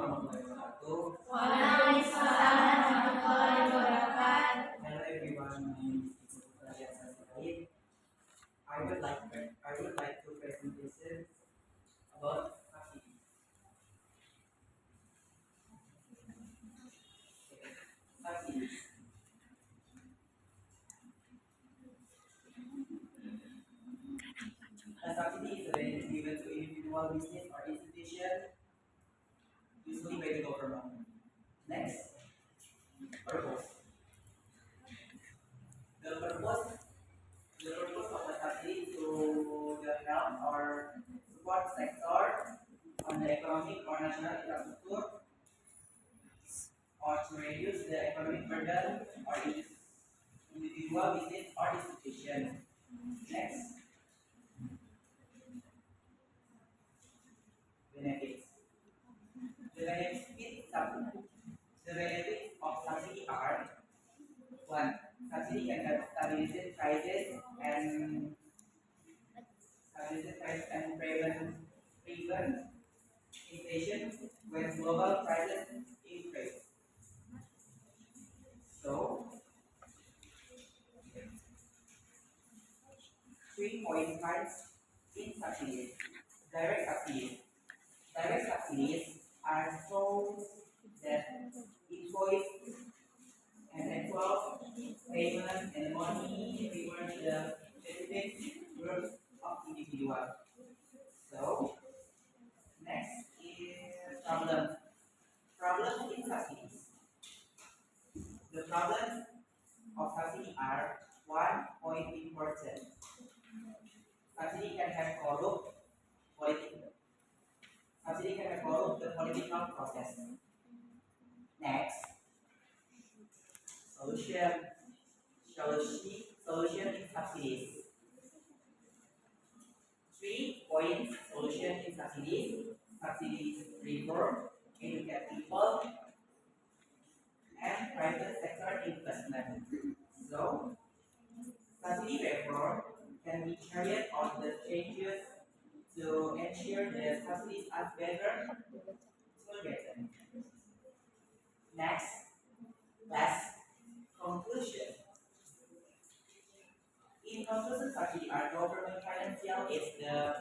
warahmatullahi wabarakatuh. Waalaikumsalam warahmatullahi wabarakatuh. Hello everyone, my name is Ismail Said. I would like to presentation about subsidies. Subsidies. A subsidy is a benefit given to individual business or institution, usually by the government. Next, purpose. The purpose The purpose of the subsidy is to the help or support sector on the economic or national infrastructure or to reduce the economic burden or individual business or institution. Next, benefits. The benefits of subsidy are: one, subsidy can help stabilize prices and prevent inflation when global prices increase. So, 3 points in subsidies. Direct subsidies. Direct subsidies are so that invoice and actual payment and money returned to the specific groups of individuals. So, next is problem. Problem in subsidies. The problems of subsidy are: one point important. Subsidy can have corrupt political. Subsidy can have corrupt the political process. Next, solution. Solution in subsidies. 3 points solution in subsidies. Subsidies reform, educate people, and private sector investment. So, subsidy reform can be carried on the changes to ensure the subsidies are better targeted. Next, last conclusion. In conclusion, subsidy are government financial is the